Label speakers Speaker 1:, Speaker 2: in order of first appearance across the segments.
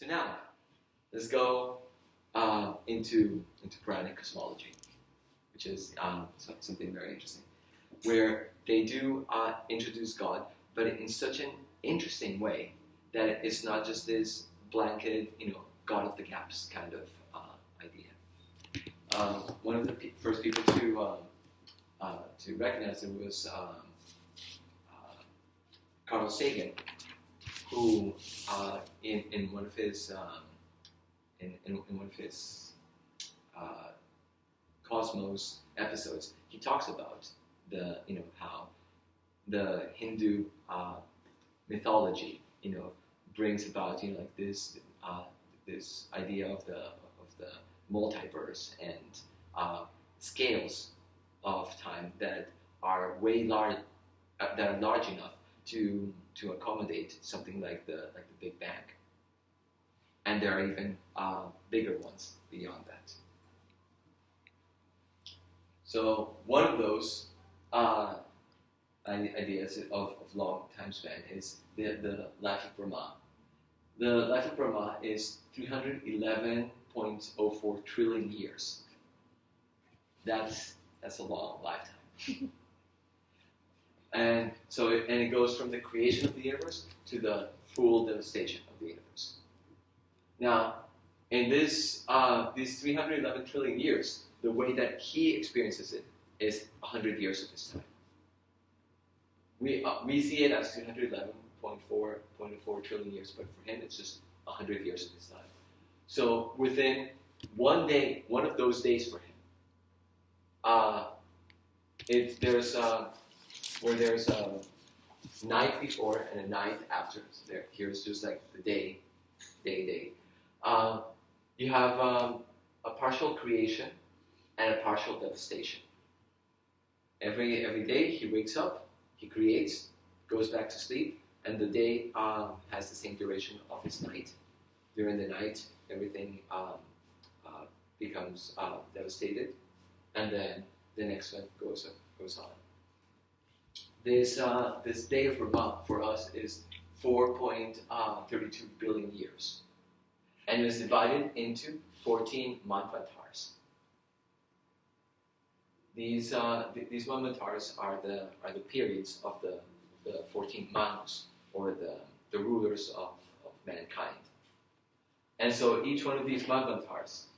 Speaker 1: So now, let's go into Puranic Cosmology, which is something very interesting, where they do introduce God, but in such an interesting way that it's not just this blanket, God of the gaps kind of idea. One of the first people to recognize it was Carl Sagan, who in one of his Cosmos episodes, he talks about how the Hindu mythology brings about this idea of the multiverse and scales of time that are way large, that are large enough to accommodate something like the Big Bang, and there are even bigger ones beyond that. So one of those ideas of long time span is the life of Brahma. The life of Brahma is 311.04 trillion years. That's a long lifetime. And so it goes from the creation of the universe to the full devastation of the universe. Now, in these 311 trillion years, the way that he experiences it is 100 years of his time. We see it as 211.4 trillion years, but for him it's just 100 years of his time. So within one day, one of those days for him, there's a night before and a night after. So here's just like the day. You have a partial creation and a partial devastation. Every day he wakes up, he creates, goes back to sleep, and the day has the same duration of his night. During the night, everything becomes devastated, and then the next one goes on. This day of Brahma for us is 4.32 billion years, and is divided into 14 manvantars. These manvantars are the periods of the 14 manus, or the rulers of mankind. And so each one of these manvantars,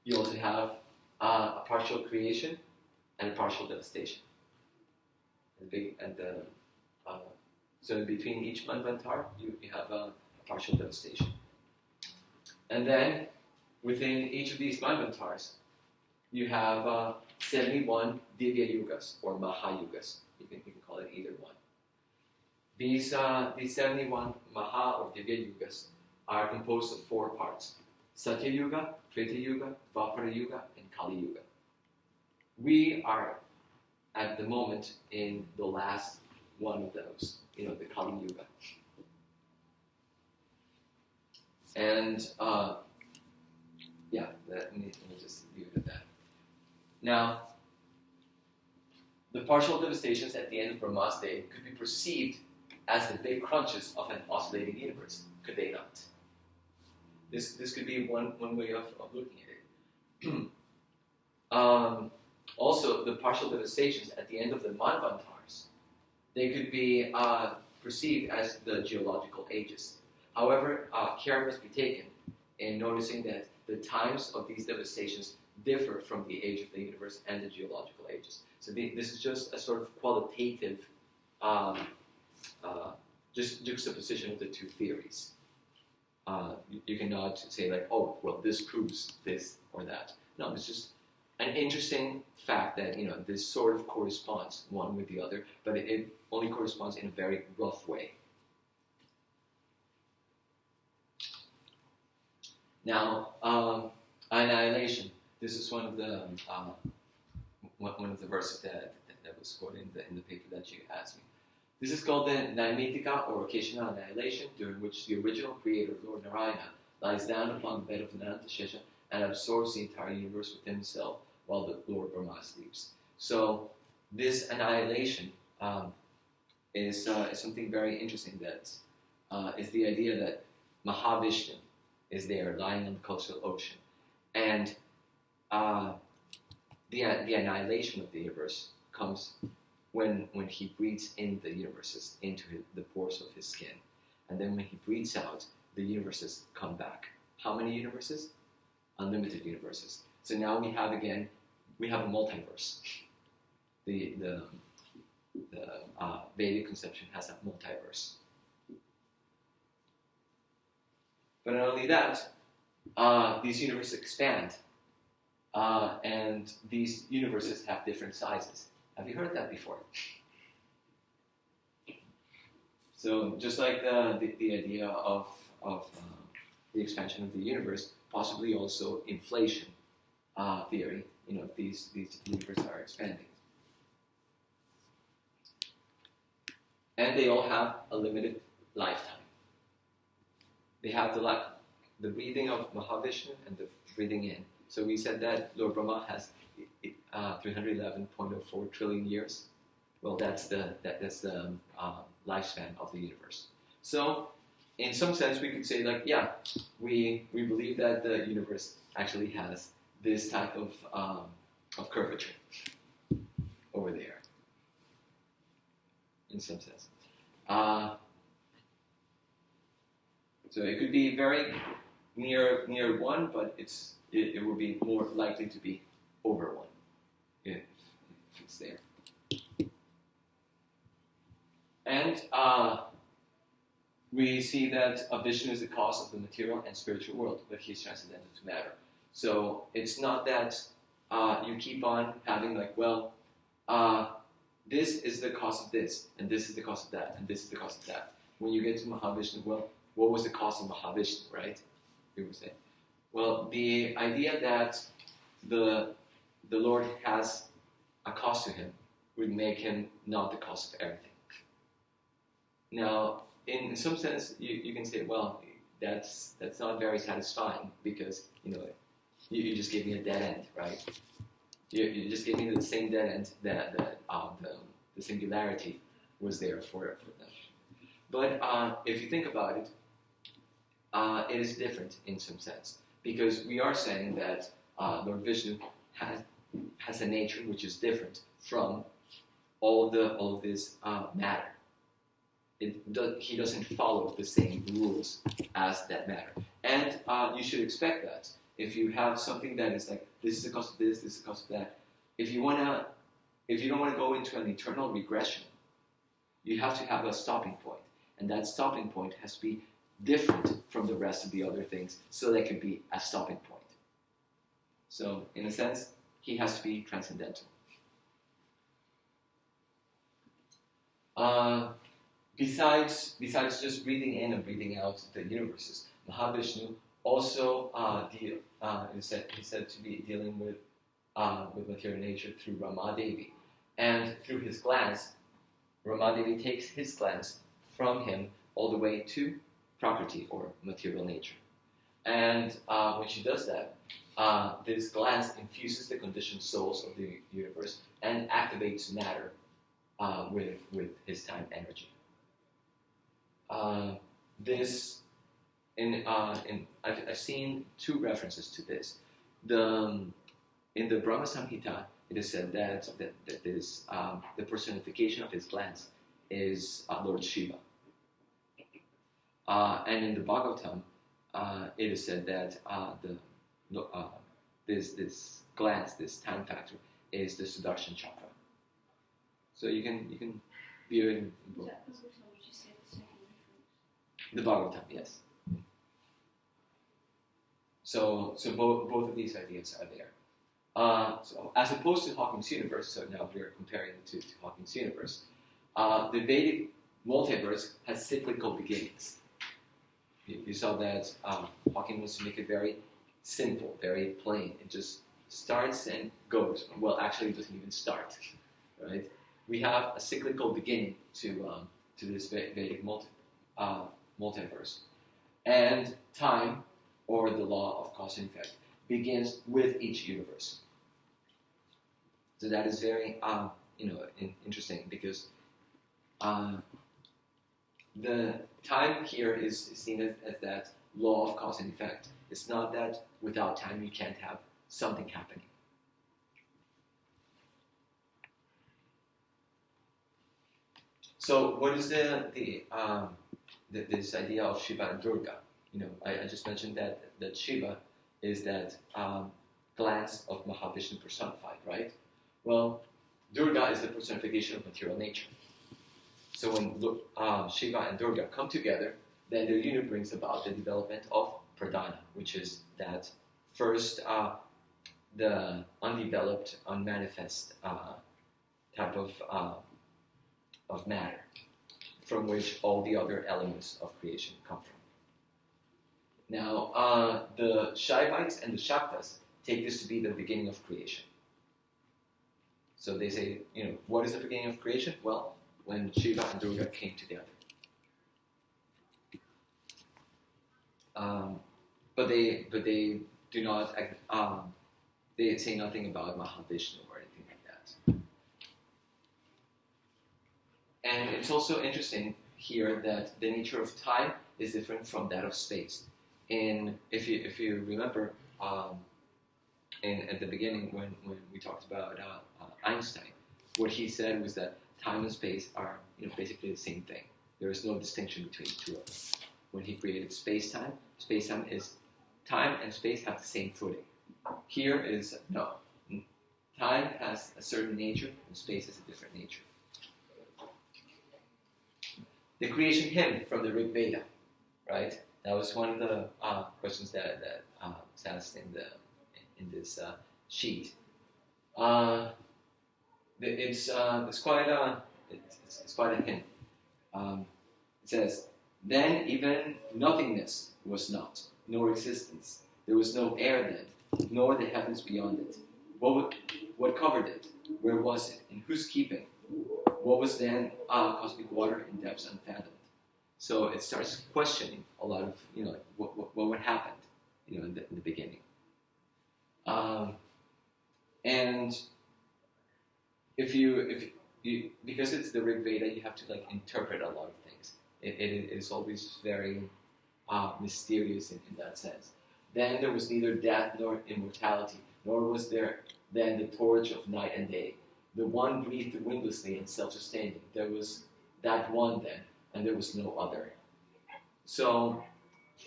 Speaker 1: you also have a partial creation and a partial devastation. So in between each manvantar, you have a partial devastation. And then within each of these manvantars, you have 71 Divya Yugas or Mahayugas. You can call it either one. These 71 Maha or Divya Yugas are composed of 4 parts: Satya Yuga, Treta Yuga, Dvapara Yuga, and Kali Yuga. We are at the moment in the last one of those, the Kali Yuga. And let me just leave it at that. Now, the partial devastations at the end of Brahma's day could be perceived as the big crunches of an oscillating universe, could they not? This could be one way of looking at it. Also, the partial devastations at the end of the manvantars, they could be perceived as the geological ages. However, care must be taken in noticing that the times of these devastations differ from the age of the universe and the geological ages. So this is just a sort of qualitative just juxtaposition of the two theories. You cannot say like, oh, well, this proves this or that. No, it's just an interesting fact that this sort of corresponds one with the other, but it only corresponds in a very rough way. Now, annihilation. This is one of the verses that was quoted in the paper that you asked me. This is called the Naimitika or occasional annihilation, during which the original creator, Lord Narayana, lies down upon the bed of Anantashesha and absorbs the entire universe within himself while the Lord Brahma sleeps. So this annihilation is something very interesting. That is the idea that Mahavishnu, is there lying on the coastal ocean. And the annihilation of the universe comes when he breathes in the universes into the pores of his skin. And then when he breathes out, the universes come back. How many universes? Unlimited universes. So now we have a multiverse. The Vedic conception has a multiverse. But not only that, these universes expand, and these universes have different sizes. Have you heard that before? So just like the idea of the expansion of the universe, possibly also inflation theory. These universes are expanding. And they all have a limited lifetime. They have the breathing of Mahavishnu and the breathing in. So we said that Lord Brahma has 311.04 trillion years. Well, that's the lifespan of the universe. So, in some sense, we could say we believe that the universe actually has this type of curvature over there. In some sense. So it could be very near 1, but it would be more likely to be over 1 if it's there. And we see that Vishnu is the cause of the material and spiritual world, but he's transcendental to matter. So it's not that you keep on having this is the cause of this, and this is the cause of that, and this is the cause of that. When you get to Mahavishnu, well, what was the cause of Mahavishnu, right? We would say. Well, the idea that the Lord has a cause to him would make him not the cause of everything. Now, in some sense, you can say, well, that's not very satisfying because you just gave me a dead end, right? You just gave me the same dead end that the singularity was there for them. But if you think about it, it is different in some sense because we are saying that Lord Vishnu has a nature which is different from all of this matter. He doesn't follow the same rules as that matter, and you should expect that. If you have something that is like this is the cause of this is the cause of that. If you don't want to go into an eternal regression, you have to have a stopping point, and that stopping point has to be different from the rest of the other things, so that can be a stopping point. So, in a sense, he has to be transcendental. Besides just breathing in and breathing out the universes, Mahavishnu also is said to be dealing with material nature through Ramadevi. And through his glance, Ramadevi takes his glance from him all the way to Prakriti, or material nature. And when she does that, this glance infuses the conditioned souls of the universe and activates matter with his time energy. I've seen 2 references to this. In the Brahma Samhita, it is said that this, the personification of his glance is Lord Shiva. And in the Bhagavatam, it is said that this glance, this time factor, is the Sudarshan Chakra. So you can view it in both. The Bhagavatam, yes. So both of these ideas are there. So as opposed to Hawking's universe, so now we're comparing it to Hawking's universe, the Vedic multiverse has cyclical beginnings. You saw that Hawking wants to make it very simple, very plain. It just starts and goes. Well, actually, it doesn't even start, right? We have a cyclical beginning to this Vedic multiverse. And time, or the law of cause and effect, begins with each universe. So that is very, interesting because the time here is seen as that law of cause and effect. It's not that without time you can't have something happening. So what is this idea of Shiva and Durga? I just mentioned that Shiva is that glance of Mahavishnu personified, right? Well, Durga is the personification of material nature. So when Shiva and Durga come together, then their union brings about the development of pradhana, which is that first, the undeveloped, unmanifest type of matter, from which all the other elements of creation come from. Now, the Shaivites and the Shaktas take this to be the beginning of creation. So they say, what is the beginning of creation? Well, when Shiva and Durga came together. But they do not. They say nothing about Mahavishnu or anything like that. And it's also interesting here that the nature of time is different from that of space. And if you remember, at the beginning when we talked about Einstein, what he said was that time and space are basically the same thing. There is no distinction between the two of them. When he created space-time is time and space have the same footing. Here is no. Time has a certain nature and space has a different nature. The creation hymn from the Rig Veda, right? That was one of the questions that was asked in this sheet. It's quite a hymn. It says, "Then even nothingness was not, nor existence. There was no air then, nor the heavens beyond it. What covered it? Where was it? In whose keeping? What was then cosmic water in depths unfathomed?" So it starts questioning a lot of what happened in the beginning. And if you because it's the Rig Veda, you have to interpret a lot of things. It is always very mysterious in that sense. Then there was neither death nor immortality, nor was there then the torch of night and day. The one breathed windlessly and self-sustaining. There was that one then, and there was no other. So,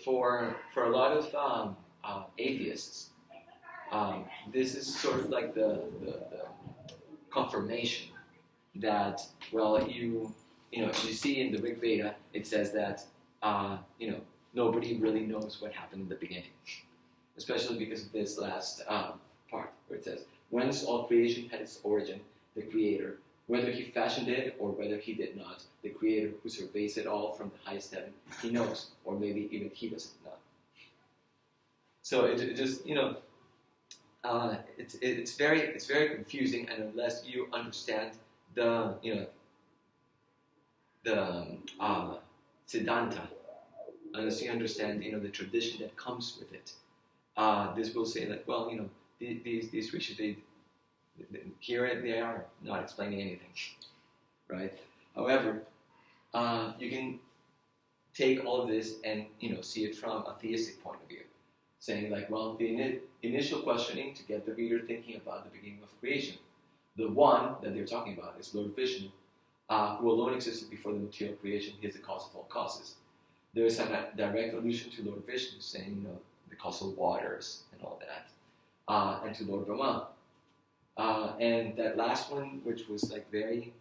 Speaker 1: for a lot of atheists, this is sort of like the confirmation that, well, you see in the Rig Veda, it says that nobody really knows what happened in the beginning, especially because of this last part where it says, "Whence all creation had its origin, the Creator, whether he fashioned it or whether he did not, the Creator who surveys it all from the highest heaven, he knows, or maybe even he doesn't know." So it just it's very confusing, and unless you understand the Siddhanta, unless you understand the tradition that comes with it, this will say that, well, these rishis, here they are not explaining anything, right? However, you can take all of this and see it from a theistic point of view, saying well, the initial questioning to get the reader thinking about the beginning of creation. The one that they're talking about is Lord Vishnu, who alone existed before the material creation. He is the cause of all causes. There is a direct allusion to Lord Vishnu, saying the causal waters and all that, and to Lord Brahma. And that last one, which was very,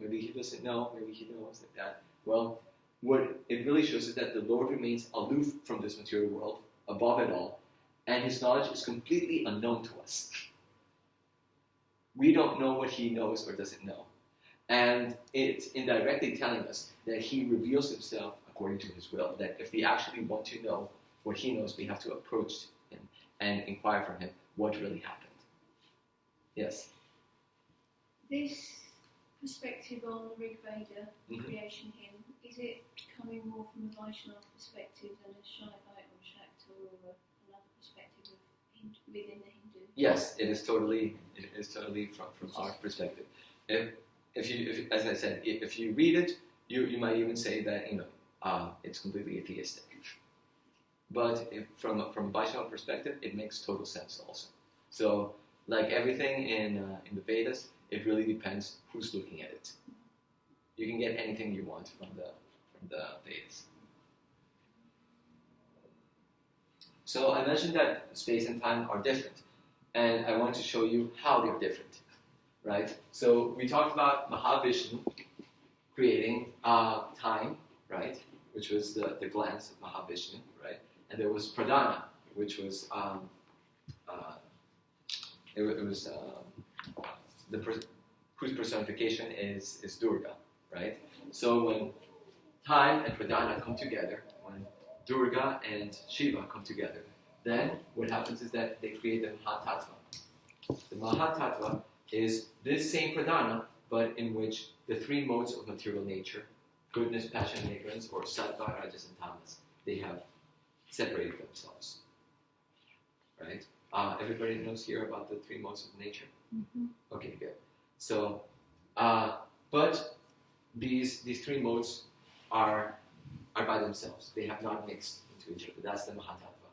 Speaker 1: maybe he doesn't know, maybe he knows, like that. Well, what it really shows is that the Lord remains aloof from this material world, above it all, and his knowledge is completely unknown to us. We don't know what he knows or doesn't know. And it's indirectly telling us that he reveals himself according to his will, that if we actually want to know what he knows, we have to approach him and inquire from him what really happened. Yes?
Speaker 2: This perspective on the Rig Veda, creation hymn, is it coming more from a Vaishnava perspective than a Shaivite or Shakta or another perspective within the Hindu?
Speaker 1: Yes, it is totally from our perspective. If you, as I said, if you read it, you might even say that it's completely atheistic. but from a Vaishnava perspective, it makes total sense also. So, like everything in the Vedas, it really depends who's looking at it. You can get anything you want from the Vedas. So I mentioned that space and time are different, and I want to show you how they're different, right? So we talked about Mahavishnu creating time, right, which was the glance of Mahavishnu, right? And there was Pradhana, which was whose personification is Durga, right? So when time and Pradhana come together, when Durga and Shiva come together, then what happens is that they create the Mahatattva. The Mahatattva is this same Pradhana, but in which the three modes of material nature, goodness, passion, and ignorance, or Sattva, Rajas, and Tamas, they have separated themselves. Right? Everybody knows here about the three modes of nature? Mm-hmm. Okay, good. So, but these three modes are by themselves. They have not mixed into each other. That's the Mahatattva.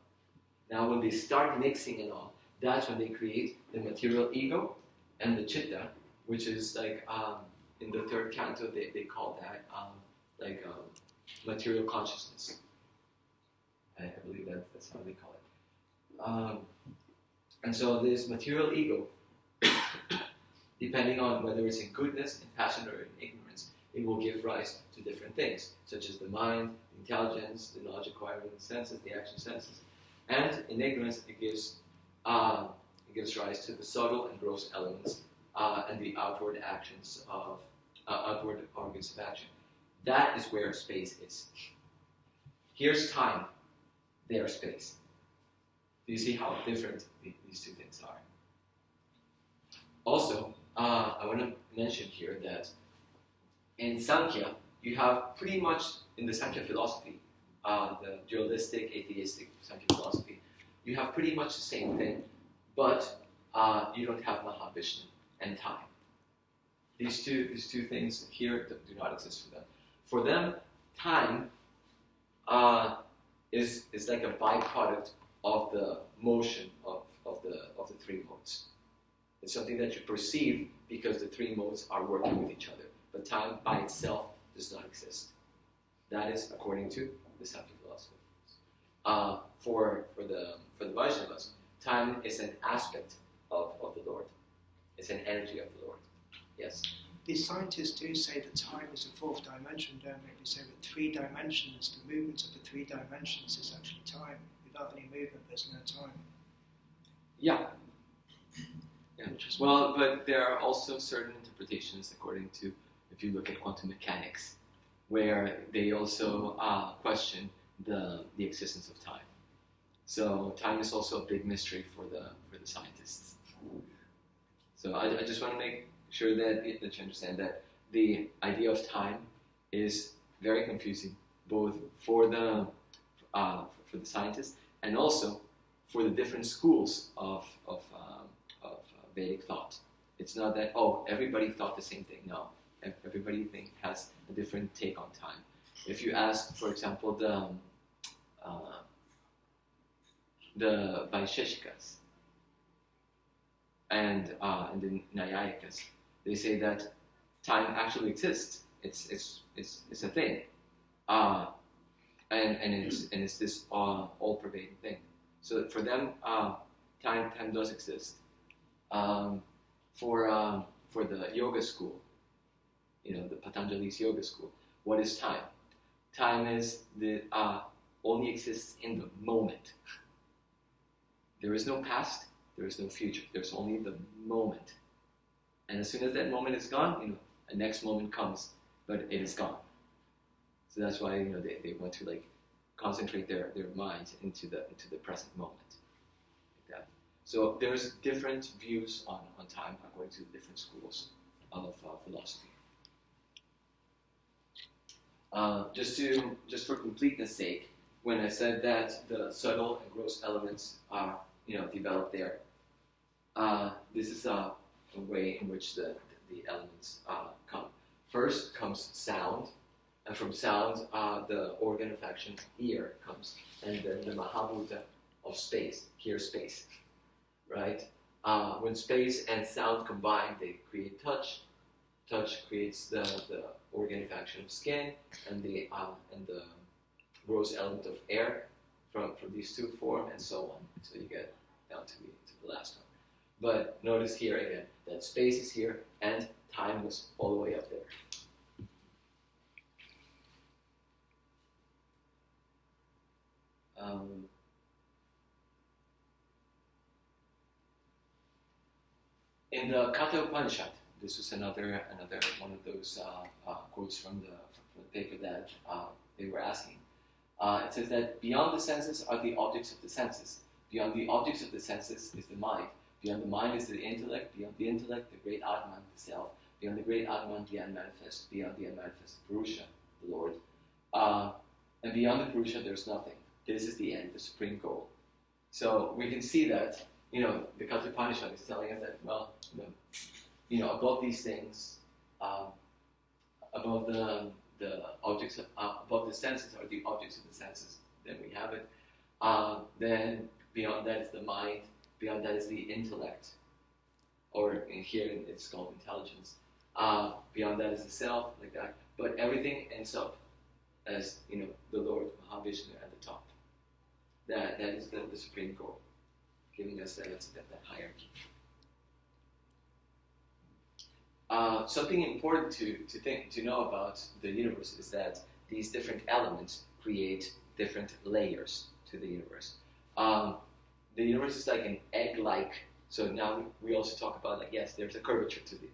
Speaker 1: Now, when they start mixing and all, that's when they create the material ego and the chitta, which is like in the third canto they call that material consciousness. I believe that's how they call it. And so this material ego, depending on whether it's in goodness, in passion, or in ignorance, it will give rise to different things, such as the mind, the intelligence, the knowledge acquiring senses, the action senses. And in ignorance, it gives rise to the subtle and gross elements and the outward actions of outward organs of action. That is where space is. Here's time. There's space. Do you see how different these two things are? Also, I want to mention here that in Sankhya, you have pretty much, in the Sankhya philosophy, the dualistic, atheistic Sankhya philosophy, you have pretty much the same thing, but you don't have Mahavishnu and time. These two things here do not exist for them. For them, time is like a byproduct of the motion of the three modes. It's something that you perceive because the three modes are working with each other. But time by itself does not exist. That is according to the Sankhya philosophy. For the Vaishnavas, time is an aspect of the Lord. It's an energy of the Lord. Yes?
Speaker 3: The scientists do say that time is a fourth dimension, don't they? They say that 3 dimensions, the movement of the 3 dimensions is actually time. Without any movement, there's no time.
Speaker 1: Yeah. Well, but there are also certain interpretations, according to, if you look at quantum mechanics, where they also question the existence of time. So time is also a big mystery for the scientists. So I just want to make sure that you understand that the idea of time is very confusing, both for the scientists and also for the different schools of Vedic thought. It's not that everybody thought the same thing. No, everybody has a different take on time. If you ask, for example, the Vaisheshikas and the Nyayikas, they say that time actually exists. It's a thing, and it's this all-pervading thing. So for them, time does exist. For the yoga school, the Patanjali's yoga school, what is time? Time is only exists in the moment. There is no past, there is no future. There's only the moment. And as soon as that moment is gone, a next moment comes, but it is gone. So that's why they want to concentrate their minds into the present moment. Like that. So there's different views on time according to different schools of philosophy. Just for completeness sake, when I said that the subtle and gross elements are developed there, this is a way in which the elements come. First comes sound, and from sound, the organ of action, ear, comes, and then the Mahabhuta of space, here space, right? When space and sound combine, they create touch. Touch creates the organ of action of skin, and the gross element of air from these two form, and so on. So you get down to the last one. But notice here again that space is here and time was all the way up there. In the Katha Upanishad, this was another one of those quotes from the paper that they were asking. It says that beyond the senses are the objects of the senses. Beyond the objects of the senses is the mind. Beyond the mind is the intellect. Beyond the intellect, the great Atman, the self. Beyond the great Atman, the unmanifest. Beyond the unmanifest, Purusha, the Lord. And beyond the Purusha, there's nothing. This is the end, the supreme goal. So we can see that, the Katha Upanishad is telling us that, above these things, above the objects, above the senses are the objects of the senses. Then we have it. Then beyond that is the mind. Beyond that is the intellect, or in here it's called intelligence. Beyond that is the self, like that. But everything ends up as the Lord Mahavishnu at the top. That is the supreme goal, giving us that hierarchy. Something important to know about the universe is that these different elements create different layers to the universe. The universe is like an egg-like. So now we also talk about yes, there's a curvature to the.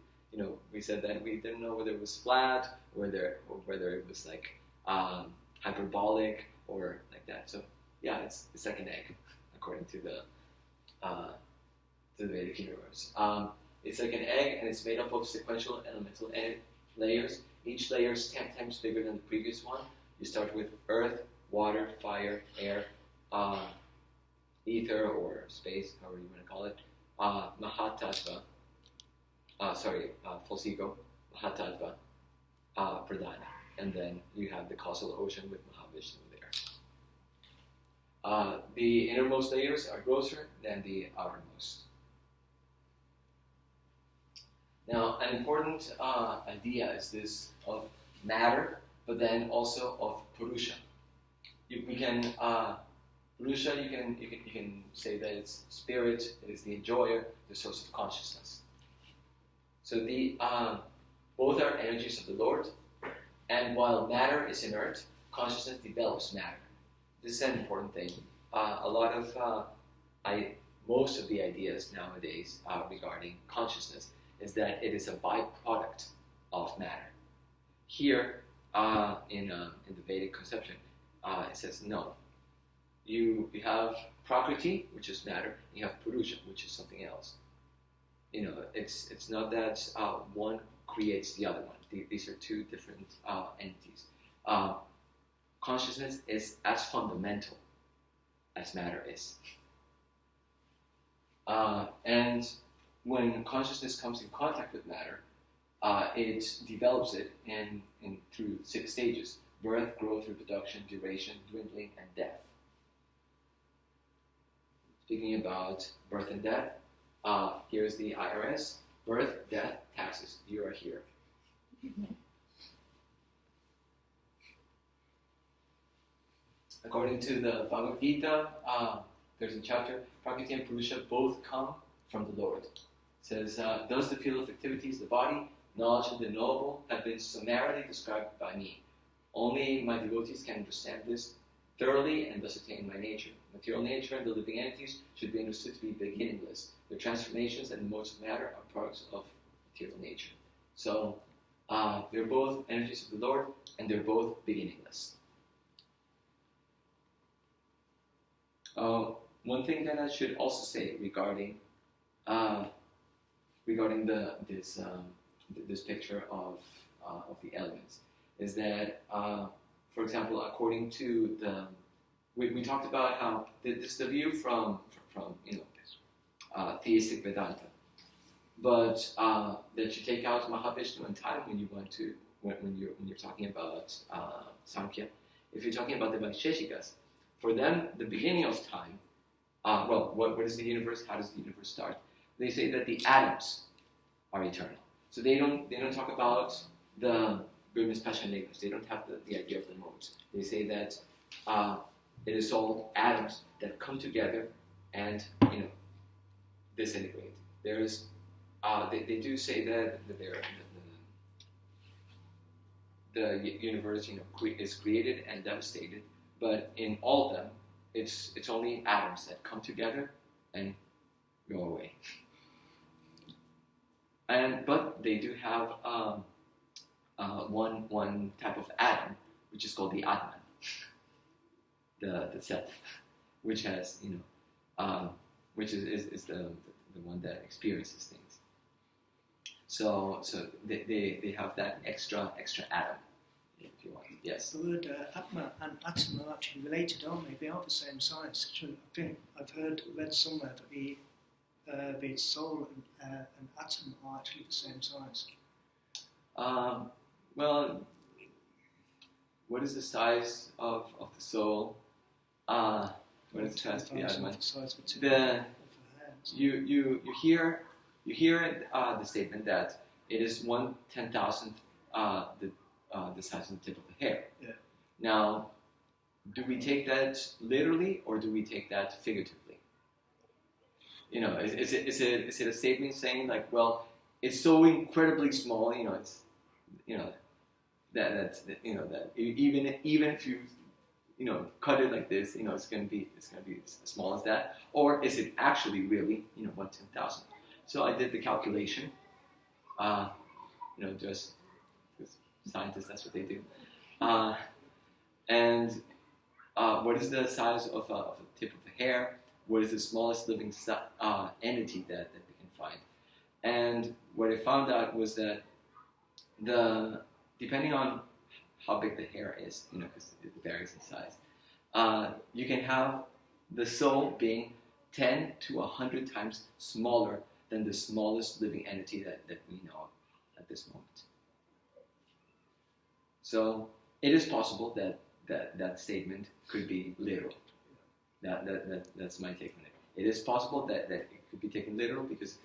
Speaker 1: We said that we didn't know whether it was flat or whether it was like hyperbolic or like that. So yeah, it's like an egg, according to the Vedic universe. It's like an egg, and it's made up of sequential elemental layers. Each layer is 10 times bigger than the previous one. You start with earth, water, fire, air, ether or space, however you want to call it, Mahatattva, false ego, Mahatattva, Pradhana. And then you have the causal ocean with Mahavishnu there. The innermost layers are grosser than the outermost. Now, an important idea is this of matter, but then also of Purusha. Purusha, you can say that it's spirit, it is the enjoyer, the source of consciousness. So both are energies of the Lord, and while matter is inert, consciousness develops matter. This is an important thing. Most of the ideas nowadays regarding consciousness is that it is a byproduct of matter. Here, in the Vedic conception, it says no. You have Prakriti, which is matter, and you have Purusha, which is something else. It's not that one creates the other one. These are two different entities. Consciousness is as fundamental as matter is. And when consciousness comes in contact with matter, it develops it in through 6 stages: birth, growth, reproduction, duration, dwindling, and death. Speaking about birth and death, here's the IRS: birth, death, taxes. You are here. According to the Bhagavad Gita, there's a chapter: Prakriti and Purusha both come from the Lord. It says, thus the field of activities, the body, knowledge, and the knowable have been summarily described by me. Only my devotees can understand this thoroughly and thus attain my nature. Material nature and the living entities should be understood to be beginningless. Their transformations and the modes of matter are products of material nature. So they're both energies of the Lord, and they're both beginningless. One thing that I should also say regarding this picture of the elements is that, for example, according to we talked about how this is the view from theistic Vedanta, but that you take out Mahavishnu and time when you want to when you're talking about Samkhya, if you're talking about the Vaisheshikas, for them the beginning of time. What is the universe? How does the universe start? They say that the atoms are eternal. So they don't talk about the goodness, passion, negatives. They don't have the idea of the modes. They say that it is all atoms that come together and disintegrate. There's they do say that the universe is created and devastated, but in all of them, it's only atoms that come together and go away. But they do have one type of atom, which is called the Atman, the self, which has which is the one that experiences things. So they have that extra atom, if you want. Yes.
Speaker 3: The word Atma and Atom are actually related, aren't they? They are the same science. I think I've read somewhere that the soul and atom are actually the same size.
Speaker 1: Well, what is the size of the soul? What is the size of the Atman? You hear the statement that it is 1/10,000th the size of the tip of the hair.
Speaker 3: Yeah.
Speaker 1: Now, do we take that literally or do we take that figuratively? Is it a statement saying like, well, it's so incredibly small, it's that even if you cut it like this, it's gonna be as small as that, or is it actually really 1/10,000th? So I did the calculation. Just because scientists, that's what they do. And what is the size of a tip of a hair? What is the smallest living entity that we can find? And what I found out was that depending on how big the hair is, because it varies in size, you can have the soul being 10 to 100 times smaller than the smallest living entity that we know at this moment. So it is possible that statement could be literal. That's my take on it. It is possible that it could be taken literal because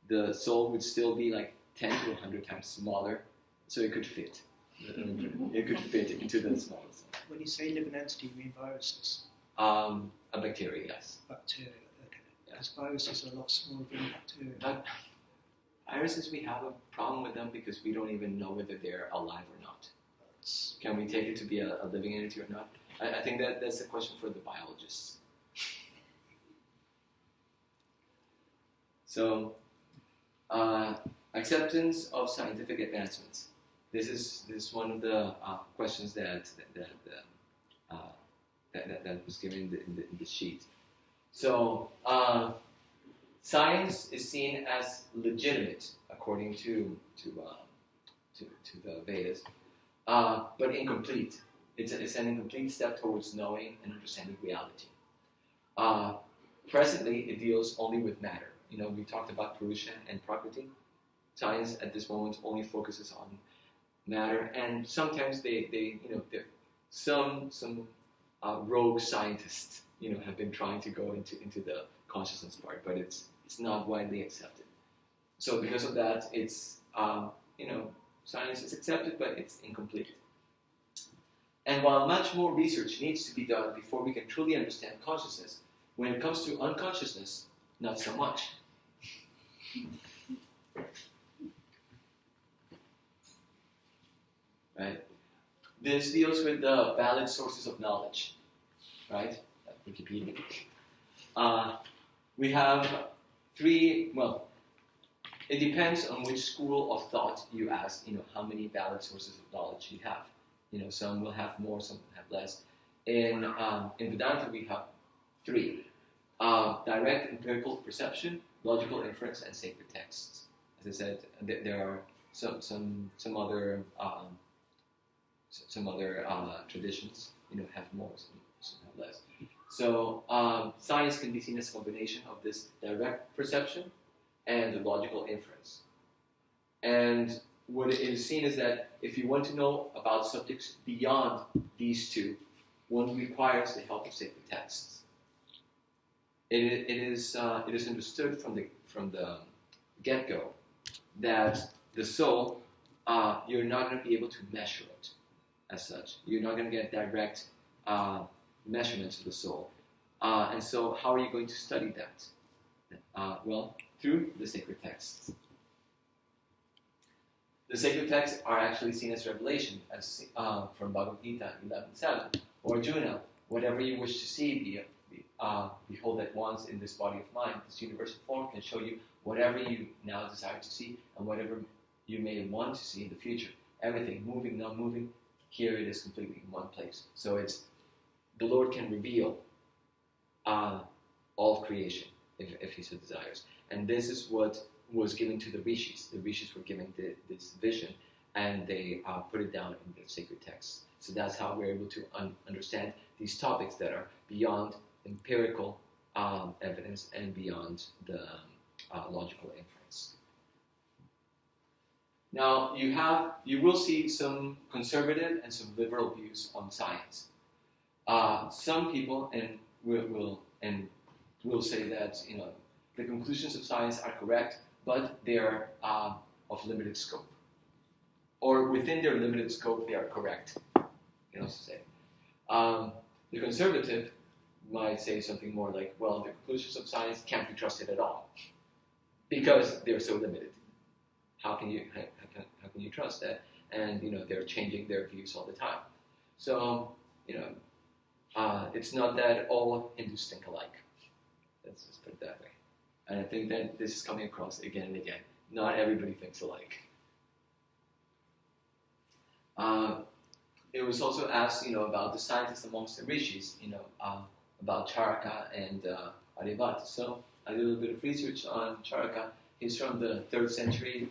Speaker 1: the soul would still be like 10 to 100 times smaller, so it could fit. It could fit into the smallest.
Speaker 3: When you say living entity, you mean viruses?
Speaker 1: A bacteria, yes.
Speaker 3: Bacteria, okay. Because viruses are a lot smaller than bacteria.
Speaker 1: But viruses, we have a problem with them because we don't even know whether they're alive or not. Can we take it to be a living entity or not? I think that's a question for the biologists. So, acceptance of scientific advancements. This is one of the questions that was given in the sheet. So, science is seen as legitimate according to the Vedas, but incomplete. It's an incomplete step towards knowing and understanding reality. Presently, it deals only with matter. We talked about Purusha and Prakriti. Science at this moment only focuses on matter, and sometimes some rogue scientists have been trying to go into the consciousness part, but it's not widely accepted. So because of that, it's science is accepted, but it's incomplete. And while much more research needs to be done before we can truly understand consciousness, when it comes to unconsciousness, not so much. Right? This deals with the valid sources of knowledge. Right? Wikipedia. We have three, it depends on which school of thought you ask, how many valid sources of knowledge you have. Some will have more, some will have less. In Vedanta, we have three. Direct empirical perception, logical inference, and sacred texts. As I said, there are some other traditions, have more, some have less. So science can be seen as a combination of this direct perception and the logical inference. And what it is seen is that if you want to know about subjects beyond these two, one requires the help of sacred texts. It is understood from the get-go that the soul, you're not going to be able to measure it as such. You're not going to get direct measurements of the soul. And so how are you going to study that? Well, through the sacred texts. The sacred texts are actually seen as revelation, as from Bhagavad Gita 11:7, or Arjuna, whatever you wish to see, behold at once in this body of mind. This universal form can show you whatever you now desire to see, and whatever you may want to see in the future. Everything, moving, not moving, here it is completely in one place. So it's the Lord can reveal all of creation if He so desires. And this is what was given to the rishis. The rishis were given this vision, and they put it down in the sacred texts. So that's how we're able to understand these topics that are beyond empirical evidence and beyond the logical inference. Now you will see some conservative and some liberal views on science. Some people will say that the conclusions of science are correct, but they are of limited scope, or within their limited scope they are correct. You know, say the conservative might say something more like, well, the conclusions of science can't be trusted at all because they're so limited. How can you trust that? And they're changing their views all the time. So it's not that all Hindus think alike. Let's just put it that way. And I think that this is coming across again and again. Not everybody thinks alike. It was also asked, about the scientists amongst the rishis, about Charaka and Aryabhata. So I did a little bit of research on Charaka. He's from the 3rd century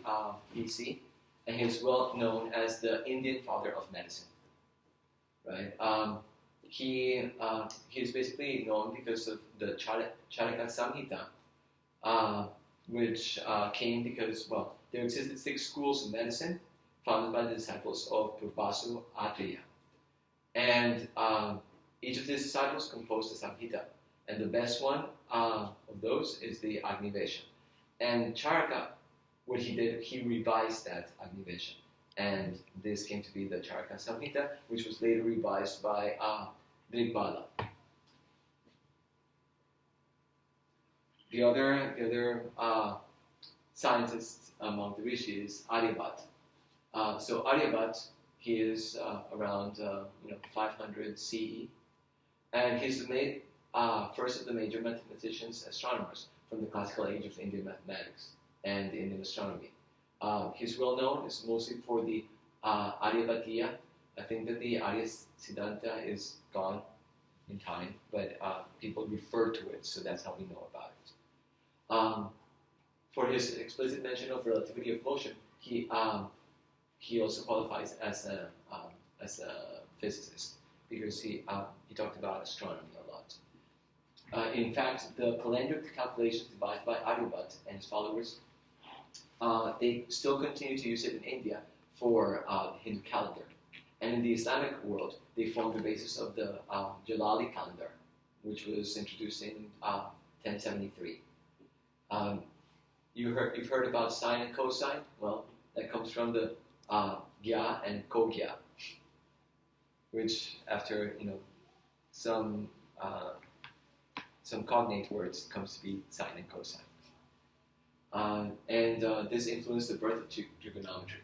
Speaker 1: BC, and he's well known as the Indian father of medicine. Right? He's basically known because of the Charaka Samhita, which came because, there existed 6 schools of medicine founded by the disciples of Purvasu Atriya. And each of these disciples composed the Samhita. And the best one of those is the Agni-Vesha. And Charaka, what he did, he revised that Agni-Vesha. And this came to be the Charaka Samhita, which was later revised by Drigbala. The other scientist among the rishis is Aryabhata. So Aryabhata, he is around 500 CE, and he's the first of the major mathematicians, astronomers from the classical age of Indian mathematics and Indian astronomy. He's well known is mostly for the Aryabhatiya. I think that the Arya Siddhanta is gone in time, but people refer to it, so that's how we know about it. For his explicit mention of relativity of motion, he also qualifies as a physicist because he talked about astronomy a lot. In fact, the calendric calculations devised by Aryabhata and his followers, they still continue to use it in India for the Hindu calendar. And in the Islamic world, they formed the basis of the Jalali calendar, which was introduced in 1073. You've heard about sine and cosine? Well, that comes from the Gya and Kogya, which after some cognate words comes to be sine and cosine. And this influenced the birth of trigonometry.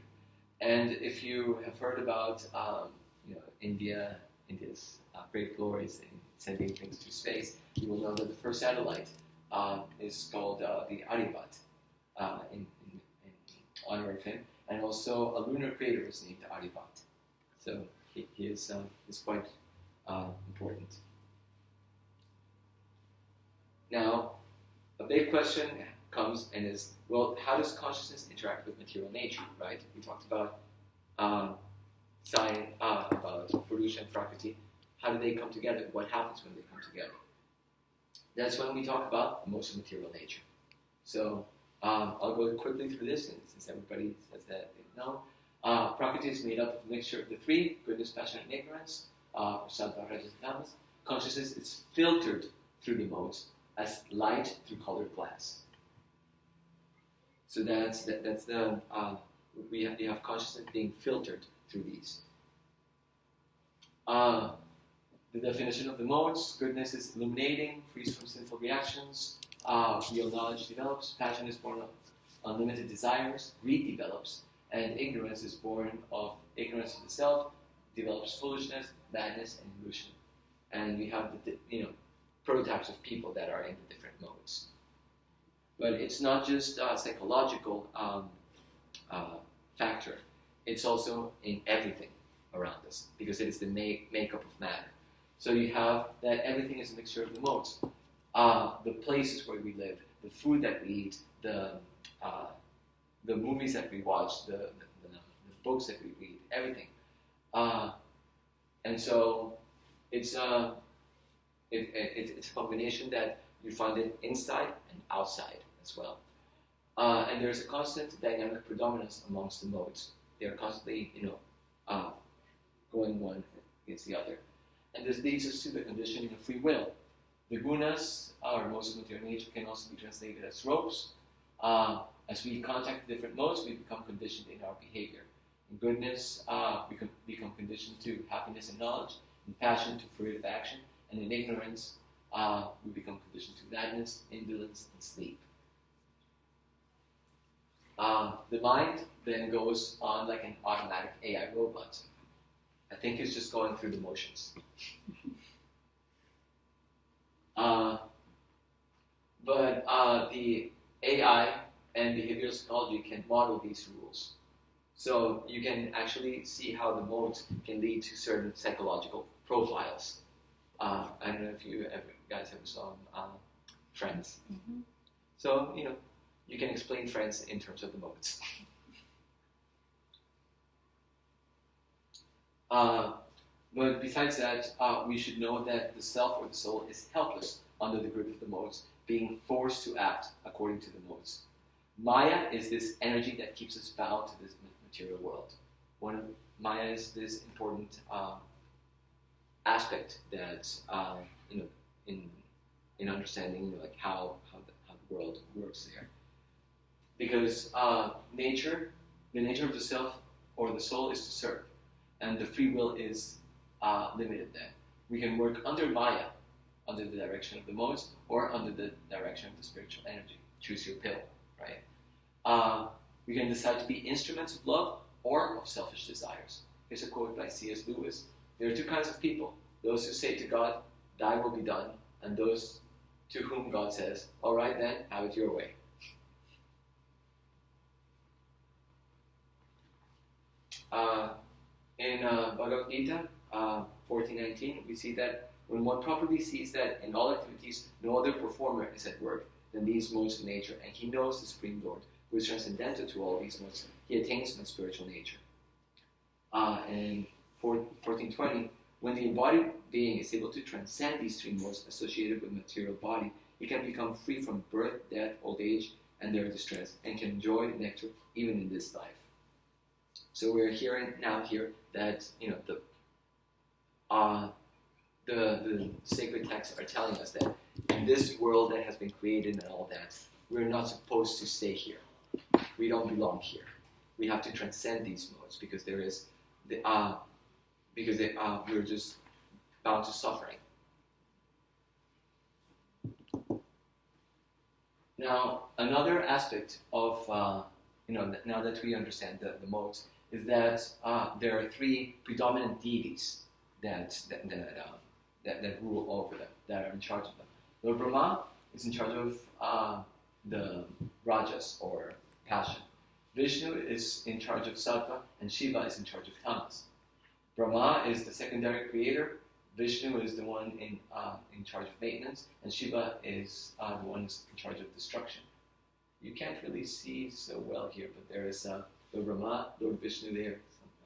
Speaker 1: And if you have heard about India's great glories in sending things to space, you will know that the first satellite is called the Aryabhat in honor of him, and also a lunar crater is named Aryabhat. So he is quite important. Now, a big question comes and is, well, how does consciousness interact with material nature, right? We talked about science, about Purusha and Prakriti. How do they come together? What happens when they come together? That's when we talk about emotional material nature. So I'll go quickly through this, and since everybody says that they know, Prakriti is made up of a mixture of the three: goodness, passion, and ignorance. Sattva, Rajas, and Tamas. Consciousness is filtered through the modes as light through colored glass. So that's the we have consciousness being filtered through these. The definition of the modes: goodness is illuminating, frees from sinful reactions. Real knowledge develops. Passion is born of unlimited desires. Greed develops, and ignorance is born of ignorance of the self. Develops foolishness, madness, and illusion. And we have the prototypes of people that are in the different modes. But it's not just a psychological factor. It's also in everything around us, because it is the makeup of matter. So you have that everything is a mixture of the modes. The places where we live, the food that we eat, the movies that we watch, the books that we read, everything. And so it's a combination that you find it inside and outside as well. And there's a constant dynamic predominance amongst the modes. They are constantly, going one against the other. And this leads us to the conditioning of free will. The gunas, or modes of material nature, can also be translated as ropes. As we contact different modes, we become conditioned in our behavior. In goodness, we can become conditioned to happiness and knowledge. In passion, to fruitive action. And in ignorance, we become conditioned to madness, indolence, and sleep. The mind then goes on like an automatic AI robot. I think it's just going through the motions. But the AI and behavioral psychology can model these rules. So you can actually see how the modes can lead to certain psychological profiles. I don't know if you guys ever saw Friends. Mm-hmm. So, you can explain Friends in terms of the modes. But besides that, we should know that the self or the soul is helpless under the grip of the modes, being forced to act according to the modes. Maya is this energy that keeps us bound to this material world. Maya is this important aspect that in understanding like how the world works there. Because the nature of the self or the soul is to serve, and the free will is limited then. We can work under Maya, under the direction of the modes, or under the direction of the spiritual energy. Choose your pill, right? We can decide to be instruments of love or of selfish desires. Here's a quote by C.S. Lewis. There are two kinds of people: those who say to God, "Thy will be done," and those to whom God says, "All right then, have it your way." In Bhagavad Gita 14:19, we see that when one properly sees that in all activities no other performer is at work than these modes of nature, and he knows the Supreme Lord, who is transcendental to all these modes, he attains the spiritual nature. And 14:20, when the embodied being is able to transcend these three modes associated with material body, he can become free from birth, death, old age, and their distress, and can enjoy the nectar even in this life. So we're hearing now here that the sacred texts are telling us that in this world that has been created and all that, we're not supposed to stay here. We don't belong here. We have to transcend these modes because we're just bound to suffering. Now, another aspect of now that we understand the modes, is that there are three predominant deities that rule over them, that are in charge of them. Lord Brahma is in charge of the rajas, or passion. Vishnu is in charge of sattva, and Shiva is in charge of tamas. Brahma is the secondary creator, Vishnu is the one in charge of maintenance, and Shiva is the one who's in charge of destruction. You can't really see so well here, but there is Lord Brahma, Lord Vishnu there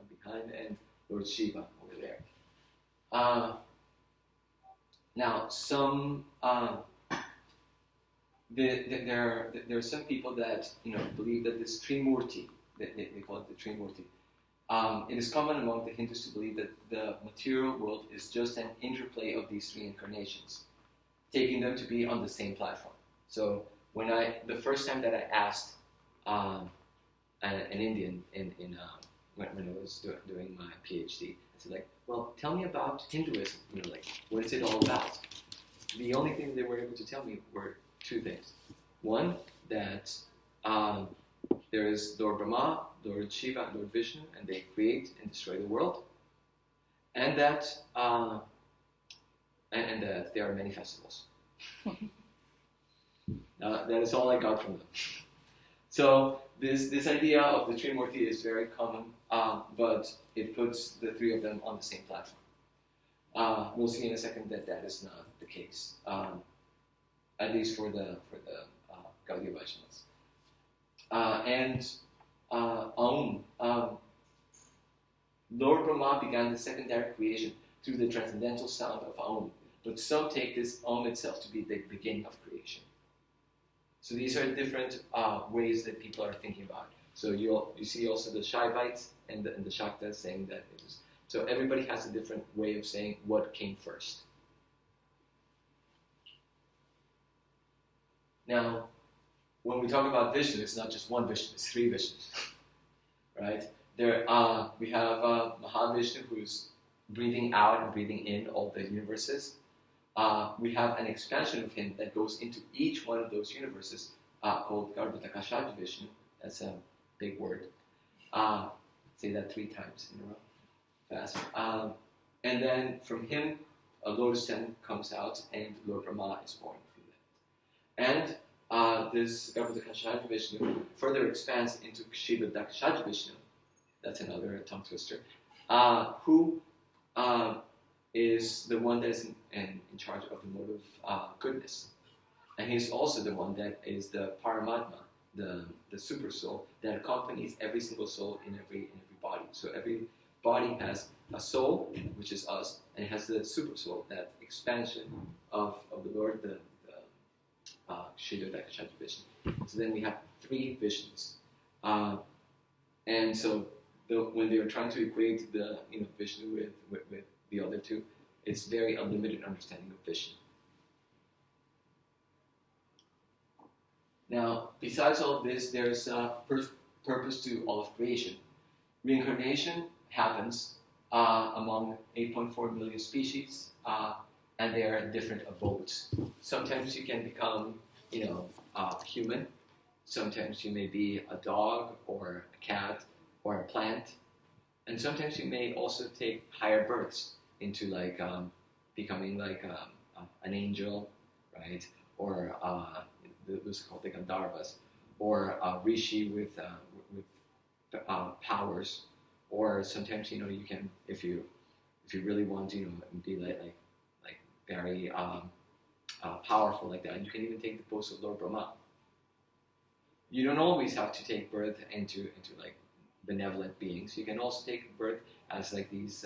Speaker 1: behind, and Lord Shiva over there. Now, there are some people that believe that this Trimurti, they call it the Trimurti, it is common among the Hindus to believe that the material world is just an interplay of these three incarnations, taking them to be on the same platform. So the first time that I asked an Indian when I was doing my PhD, I said like, well, tell me about Hinduism. Like, what is it all about? The only thing they were able to tell me were two things. One, that there is Lord Brahma, Lord Shiva, and Lord Vishnu, and they create and destroy the world, and that there are many festivals. That is all I got from them. So this idea of the Trimurti is very common, but it puts the three of them on the same platform. We'll see in a second that that is not the case, at least for the Gaudiya Vaishnavas. Lord Brahma began the secondary creation through the transcendental sound of Aum, but some take this Aum itself to be the beginning of creation. So these are different ways that people are thinking about it. So you see also the Shaivites and the Shaktas saying that it was. So everybody has a different way of saying what came first. Now, when we talk about Vishnu, it's not just one Vishnu; it's three Vishnus, right? We have Mahavishnu, who's breathing out and breathing in all the universes. We have an expansion of him that goes into each one of those universes, called Garbhotakashaj Vishnu. That's a big word. Say that 3 times in a row, fast. And then from him, a lotus stem comes out, and Lord Brahma is born through that. And this Garbhotakashaj Vishnu further expands into Kshirodakashaj Vishnu. That's another tongue twister. Who is the one that is in charge of the mode of goodness. And he's also the one that is the Paramatma, the super soul that accompanies every single soul in every body. So every body has a soul, which is us, and it has the super soul, that expansion of the Lord, the Kshirodakashaj Vishnu. So then we have 3 Vishnus. And so when they are trying to equate the Vishnu with the other 2, it's very unlimited understanding of Vishnu. Now, besides all of this, there's a purpose to all of creation. Reincarnation happens among 8.4 million species, and they are in different abodes. Sometimes you can become, human. Sometimes you may be a dog or a cat or a plant. And sometimes you may also take higher births into becoming an angel, right? Or those are called the Gandharvas, or a rishi with powers. Or sometimes you can, if you really want to be like very powerful like that, you can even take the pose of Lord Brahma. You don't always have to take birth into benevolent beings. You can also take birth as these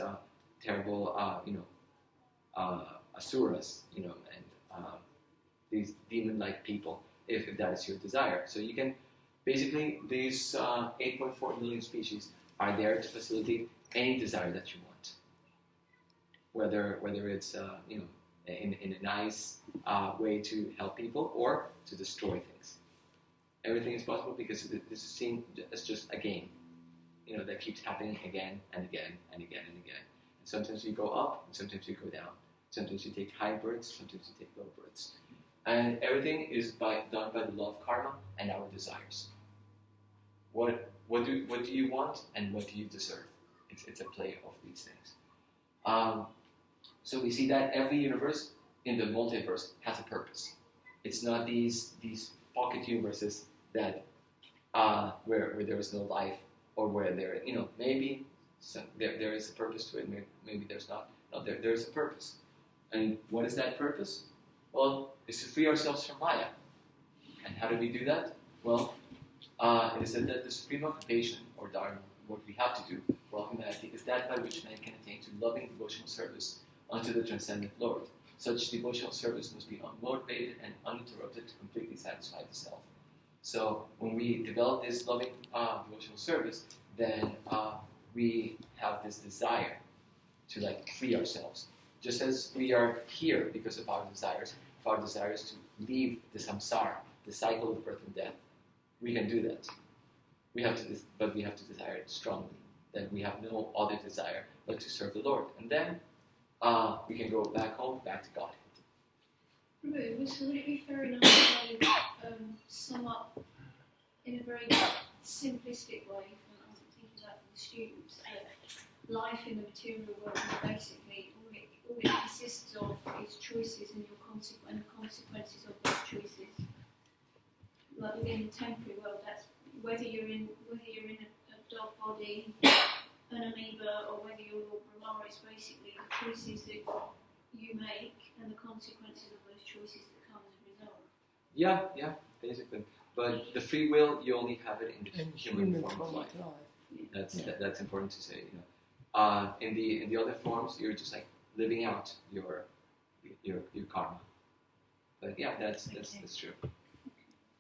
Speaker 1: terrible asuras, and these demon-like people, if that is your desire. So you can basically, these 8.4 million species are there to facilitate any desire that you want, whether it's in a nice way to help people or to destroy things. Everything is possible because this is seen as just a game, that keeps happening again and again and again and again. And sometimes you go up, and sometimes you go down. Sometimes you take high births, sometimes you take low births. And everything is done by the law of karma and our desires. What do you want and what do you deserve? It's a play of these things. So we see that every universe in the multiverse has a purpose. It's not these pocket universes that where there is no life, or where there maybe there is a purpose to it, maybe there's not. No, there is a purpose. And what is that purpose? Well, it's to free ourselves from Maya. And how do we do that? Well, it is said that the supreme occupation, or dharma, what we have to do for all humanity, is that by which man can attain to loving devotional service unto the transcendent Lord. Such devotional service must be unmotivated and uninterrupted to completely satisfy the self. So when we develop this loving devotional service, then we have this desire to like free ourselves. Just as we are here because of our desires to leave the samsara, the cycle of birth and death, we can do that. But we have to desire it strongly. That we have no other desire but to serve the Lord, and then we can go back home, back to God.
Speaker 2: Ruth, so would it be fair enough to sum up in a very simplistic way, and I'm thinking about for the students, that life in the material world is basically all it consists of is choices and and the consequences of those choices. Like within the temporary world, that's whether you're in a dog body, an amoeba, or whether you're Lord Brahma, is basically the choices that you make and the consequences of those choices that come as a result.
Speaker 1: Yeah, basically. But the free will, you only have it in the human form of life. That's important to say. In the other forms, you're just like living out your karma. But yeah, that's true.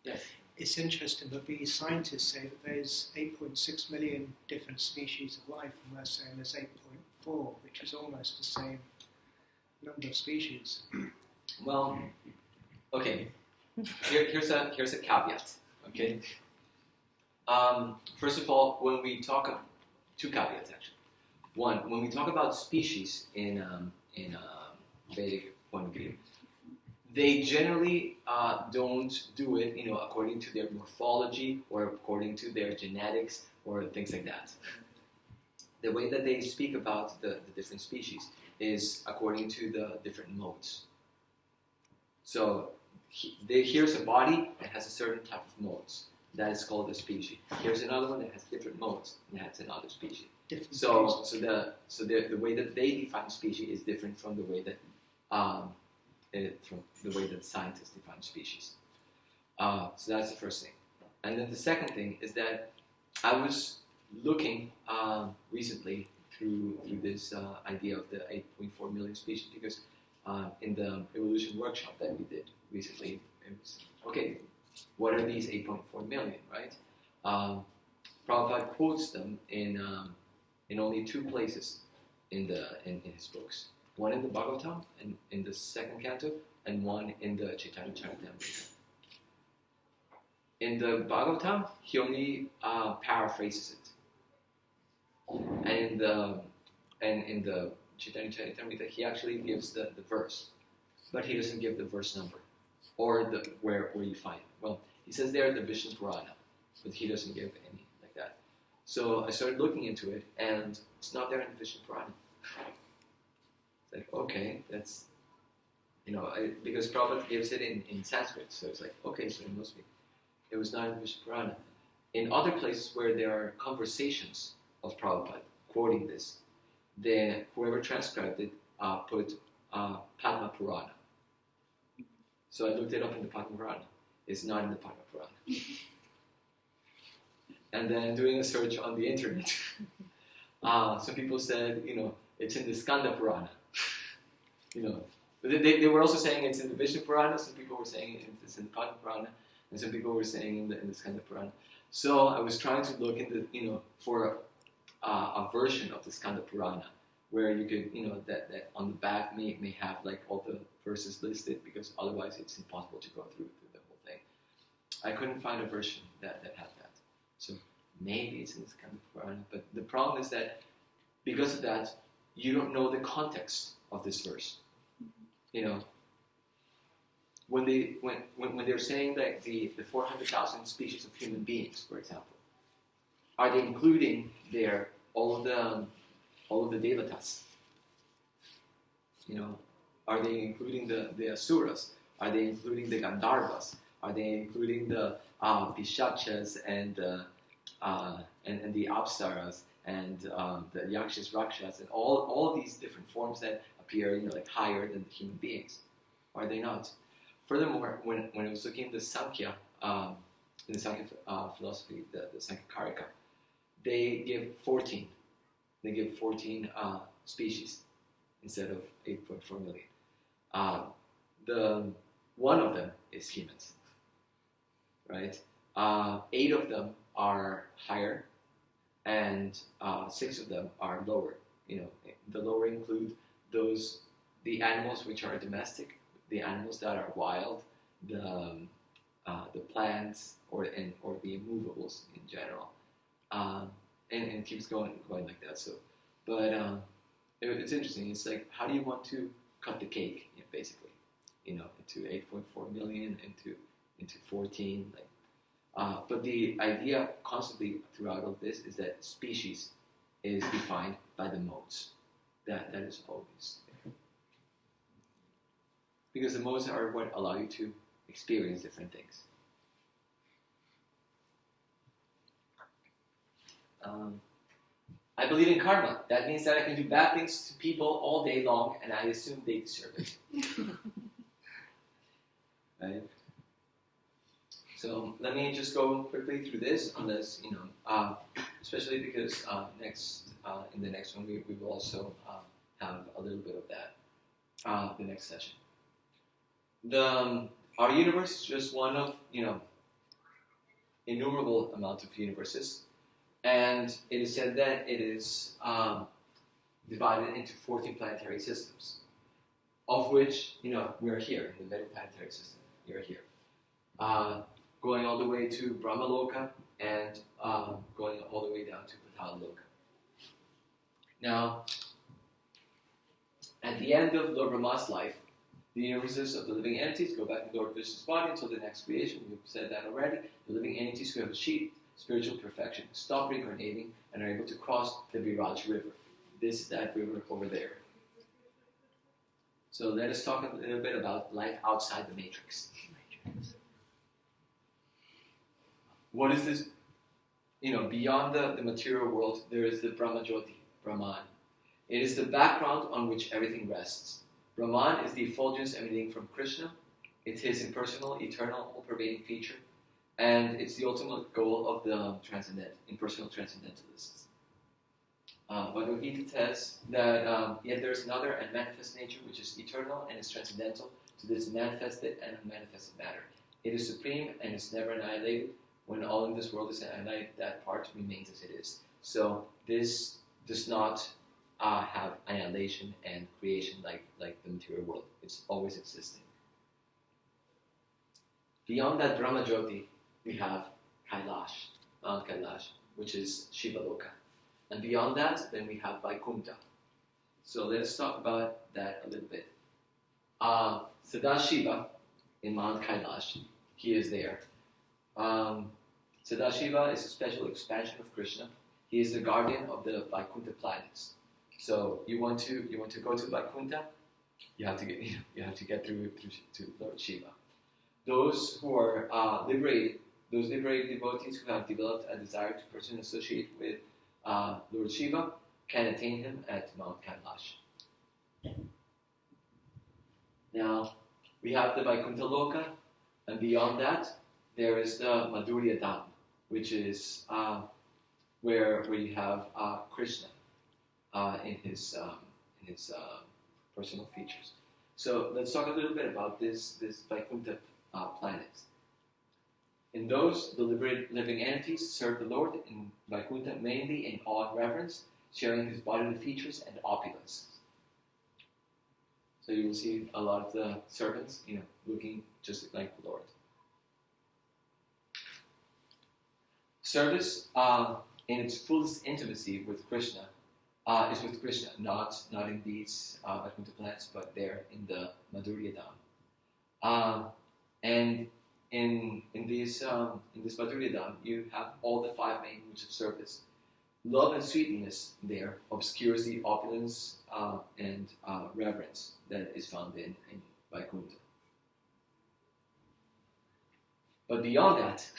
Speaker 1: Yes.
Speaker 3: It's interesting, but the scientists say that there's 8.6 million different species of life, and we're saying there's 8.4, which is almost the same number of species.
Speaker 1: Well, okay. Here's a caveat. Okay. First of all, when we talk two caveats actually. One, when we talk about species in Vedic point of view, they generally don't do it, according to their morphology or according to their genetics or things like that. The way that they speak about the different species is according to the different modes. So here's a body that has a certain type of modes. That is called a species. Here's another one that has different modes, and that's another species. So the way that they define species is different from the way that scientists define species. So that's the first thing. And then the second thing is that I was looking recently through this idea of the 8.4 million species, because in the evolution workshop that we did recently, it was, okay, what are these 8.4 million, right? Prabhupada quotes them in only two places in his books. One in the Bhagavatam, and in the second canto, and one in the Chaitanya Charitamrita. In the Bhagavatam, he only paraphrases it, and in the Chaitanya Charitamrita, he actually gives the verse, but he doesn't give the verse number or the where you find it. Well, he says there the Vishnu Purana, but he doesn't give any like that. So I started looking into it, and it's not there in the Vishnu Purana. It's like, okay, that's, because Prabhupada gives it in Sanskrit, so it's like, okay, so it must be. It was not in the Vishnu Purana. In other places where there are conversations of Prabhupada quoting this, then whoever transcribed it put Padma Purana. So I looked it up in the Padma Purana. It's not in the Padma Purana. And then doing a search on the internet, some people said, it's in the Skanda Purana. They were also saying it's in the Vishnu Purana. Some people were saying it's in the Padma Purana, and some people were saying in the Skanda Purana. So I was trying to look into, for a version of the Skanda Purana, where you could, that on the back may have like all the verses listed, because otherwise it's impossible to go through the whole thing. I couldn't find a version that had that. So maybe it's in the Skanda Purana, but the problem is that because of that, you don't know the context of this verse. When they're saying that the 400,000 species of human beings, for example, are they including there all of the devatas? Are they including the asuras? Are they including the gandharvas? Are they including the pishachas and the apsaras and the yakshas, rakshas, and all these different forms that appear, like higher than the human beings? Are they not? Furthermore, when I was looking at the Sankhya, in the Sankhya philosophy, the Sankhya they give 14. They give 14 species instead of 8.4 million. The one of them is humans, right? 8 of them are higher, and 6 of them are lower. The lower include the animals which are domestic, the animals that are wild, the plants, or the immovables in general, and it keeps going like that. So, but it's interesting. It's like, how do you want to cut the cake, basically, into 8.4 million, into 14, but the idea constantly throughout all this is that species is defined by the modes. That is always there. Because the modes are what allow you to experience different things. I believe in karma. That means that I can do bad things to people all day long, and I assume they deserve it. Right? So let me just go quickly through this, unless, especially because in the next one we will also have a little bit of that, the next session. Our universe is just one of, innumerable amount of universes, and it is said that it is divided into 14 planetary systems, of which, we are here in the Vedic planetary system. You're here. Going all the way to Brahmaloka and going all the way down to Patalaloka. Now, at the end of Lord Brahma's life, the universes of the living entities go back to Lord Vishnu's body until the next creation. We've said that already. The living entities who have achieved spiritual perfection stop reincarnating and are able to cross the Viraj River. This is that river over there. So let us talk a little bit about life outside the matrix. What is this? Beyond the material world, there is the Brahmajyoti, Brahman. It is the background on which everything rests. Brahman is the effulgence emanating from Krishna. It's his impersonal, eternal, all-pervading feature, and it's the ultimate goal of the impersonal transcendentalists. Bhagavad Gita says that yet there is another and manifest nature which is eternal and is transcendental to this manifested and unmanifested matter. It is supreme and is never annihilated. When all in this world is annihilated, that part remains as it is. So this does not have annihilation and creation like the material world. It's always existing. Beyond that Brahmajyoti, we have Kailash, Mount Kailash, which is Shiva Loka. And beyond that, then we have Vaikuntha. So let us talk about that a little bit. Sadashiva in Mount Kailash, he is there. Sadashiva is a special expansion of Krishna. He is the guardian of the Vaikuntha planets. So you want to go to Vaikuntha, you have to get through to Lord Shiva. Those who are liberated, those liberated devotees who have developed a desire to personally associate with Lord Shiva, can attain him at Mount Kailash. Now we have the Vaikuntha Loka, and beyond that, there is the Madhurya Dham, which is where you have Krishna in his personal features. So let's talk a little bit about this Vaikuntha planets. In those, the liberated living entities serve the Lord in Vaikuntha mainly in awe and reverence, sharing his bodily features and opulence. So you will see a lot of the servants, looking just like the Lord. Service in its fullest intimacy with Krishna is with Krishna, not in these Vaikuntha planets, but there in the Madhurya Dham. And in this Madhurya Dham, you have all the 5 main moods of service. Love and sweetness there obscures the opulence and reverence that is found in Vaikuntha. But beyond that,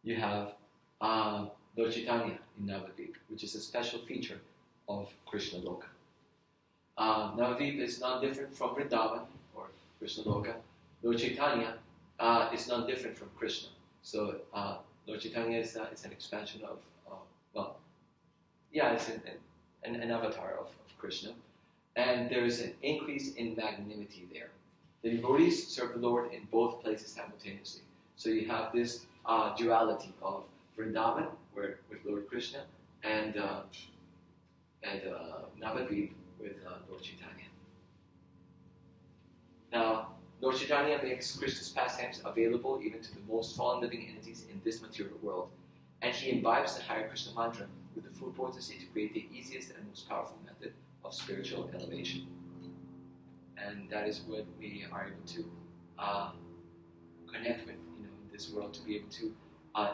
Speaker 1: you have Lord Chaitanya in Navadvip, which is a special feature of Krishna Loka. Navadvip is not different from Vrindavan or Krishna Loka. Lord Chaitanya is not different from Krishna. So Lord Chaitanya is an expansion of it's an avatar of Krishna. And there is an increase in magnanimity there. The devotees serve the Lord in both places simultaneously. So you have this duality of Vrindavan, where with Lord Krishna, and Navadvip with Lord Chaitanya. Now, Lord Chaitanya makes Krishna's pastimes available even to the most fallen living entities in this material world, and he imbibes the Hare Krishna mantra with the full potency to create the easiest and most powerful method of spiritual elevation. And that is what we are able to connect with, in this world, to be able to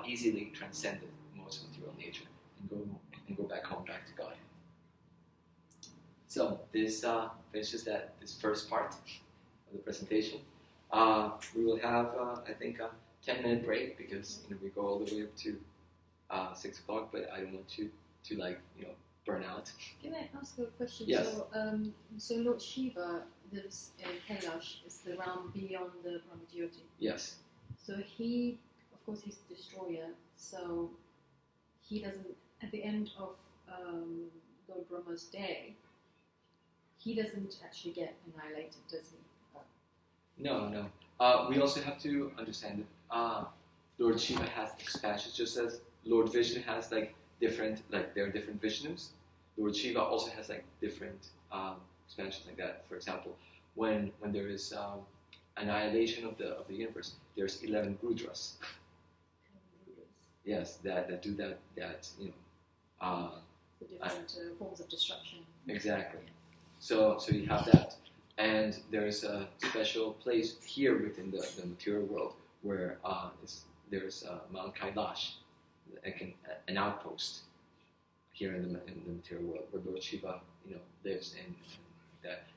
Speaker 1: easily transcend the most material nature and go back home, back to God. So this finishes this first part of the presentation. We will have, I think, a 10-minute break because we go all the way up to 6 o'clock, but I don't want to burn out.
Speaker 4: Can I ask a question?
Speaker 1: Yes.
Speaker 4: So Lord Shiva lives in Kailash, is the realm beyond the Brahmajyoti.
Speaker 1: Yes.
Speaker 4: So he, of course, he's the destroyer. So he doesn't, at the end of Lord Brahma's day, he doesn't actually get annihilated, does he?
Speaker 1: No. We also have to understand that Lord Shiva has expansions, just as Lord Vishnu has different, there are different Vishnus. Lord Shiva also has different expansions like that. For example, when there is annihilation of the universe, there's 11 Rudras. Yes, that do that.
Speaker 4: The different forms of destruction.
Speaker 1: Exactly. So you have that, and there's a special place here within the material world where there's Mount Kailash, an outpost here in the material world where Lord Shiva lives in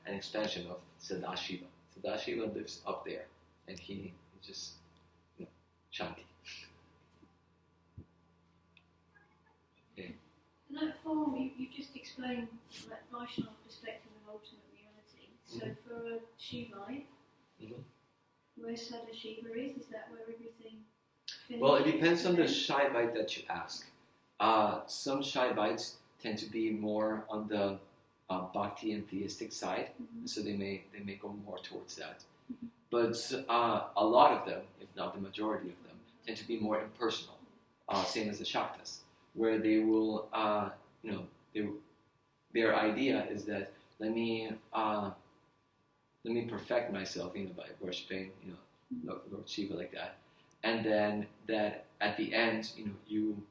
Speaker 1: an expansion of Sadashiva. Sadashiva lives up there, and he just Shanti. Okay.
Speaker 2: In that form, you've just explained that Vaishnava perspective of ultimate reality. So for a Shivite, where Sadashiva is that where everything finishes?
Speaker 1: Well, it depends on the Shaivite that you ask. Some Shaivites tend to be more on the bhakti and theistic side, so they may go more towards that. But a lot of them, if not the majority of them, tend to be more impersonal, same as the Shaktas, where they will, their idea is that let me perfect myself, by worshiping, Lord Shiva like that, and then that at the end, you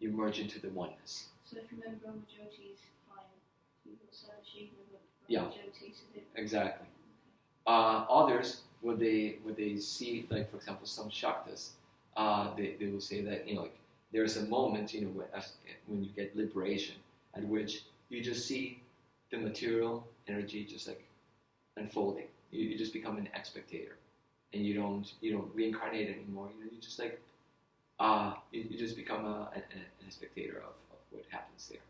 Speaker 1: merge into the oneness.
Speaker 2: So if you remember, Brahmajyoti is higher. You've got Sadashiva,
Speaker 1: Yeah.
Speaker 2: Brahmajyoti, so
Speaker 1: Exactly. Others, when they see, for example, some Shaktas, they will say that there's a moment when you get liberation at which you just see the material energy just unfolding. You just become an spectator, and you don't reincarnate anymore. You just you just become a spectator of what happens there.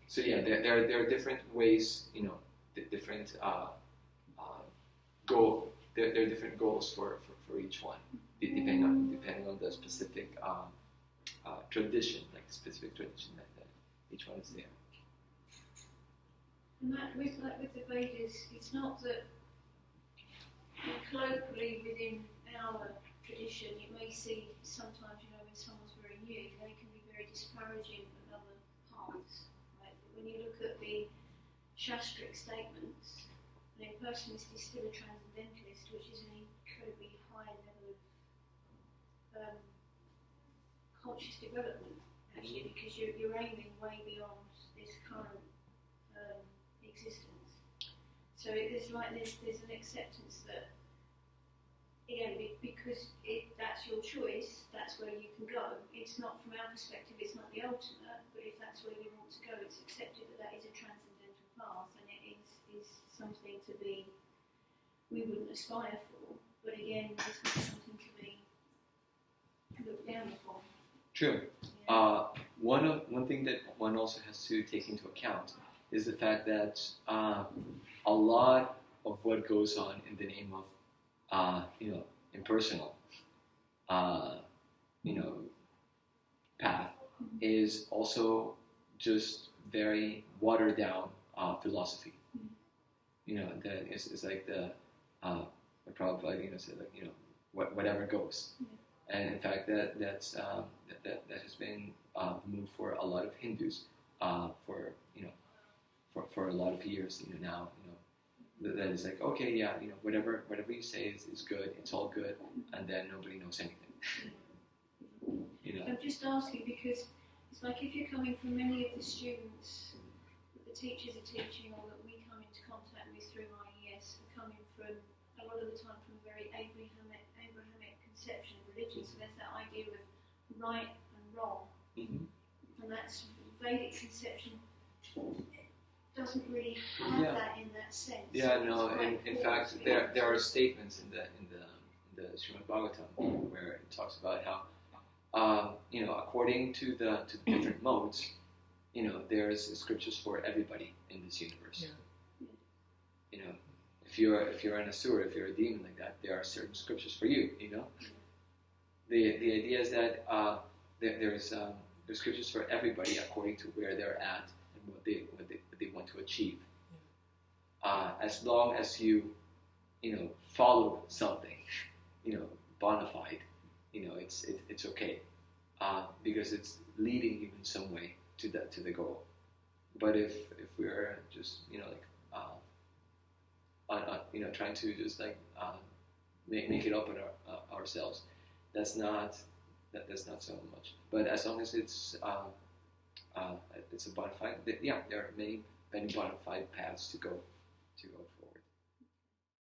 Speaker 1: So yeah, there are different ways. Different goal. There are different goals for each one, depending on the specific tradition, specific tradition that each one is there.
Speaker 2: And that with the Vedas, it's not that colloquially within our tradition, you may see sometimes, when someone's very new, they can be very disparaging of other paths. Right? But when you look at the Shastric statements, a person is still a transcendentalist, which is an incredibly high level of conscious development, actually, because you're aiming way beyond this current existence. So there's an acceptance that, again, because that's your choice, that's where you can go. It's not, from our perspective, it's not the ultimate, but if that's where you want to go, it's accepted that is a transcendental path, and it is something to be, we wouldn't aspire for, but again, it's not something to be looked down upon.
Speaker 1: True.
Speaker 2: Yeah.
Speaker 1: One thing that one also has to take into account is the fact that a lot of what goes on in the name of impersonal path is also just very watered down philosophy. That it's like the Prabhupada said, whatever goes. And in fact, that has been the move for a lot of Hindus for a lot of years. Now that is like, okay, yeah, whatever you say is good. It's all good, and then nobody knows anything.
Speaker 2: I'm just asking because it's like if you're coming from many of the students that the teachers are teaching or that we come into contact with through IES are coming from a lot of the time from a very Abrahamic conception of religion. So there's that idea of right and wrong, and that's Vedic conception doesn't really have that in that sense.
Speaker 1: Yeah, no. In fact, there are statements in the Srimad Bhagavatam where it talks about how according to the different modes, there's scriptures for everybody in this universe.
Speaker 3: Yeah.
Speaker 1: If you're an asura, if you're a demon like that, there are certain scriptures for you. The idea is that there's scriptures for everybody according to where they're at and what they want to achieve. As long as you follow something, bona fide, it's okay, because it's leading you in some way to the goal. But if we're just trying to just make it up in ourselves, that's not so much. But as long as it's a bona fide, there are many bona fide paths to go for.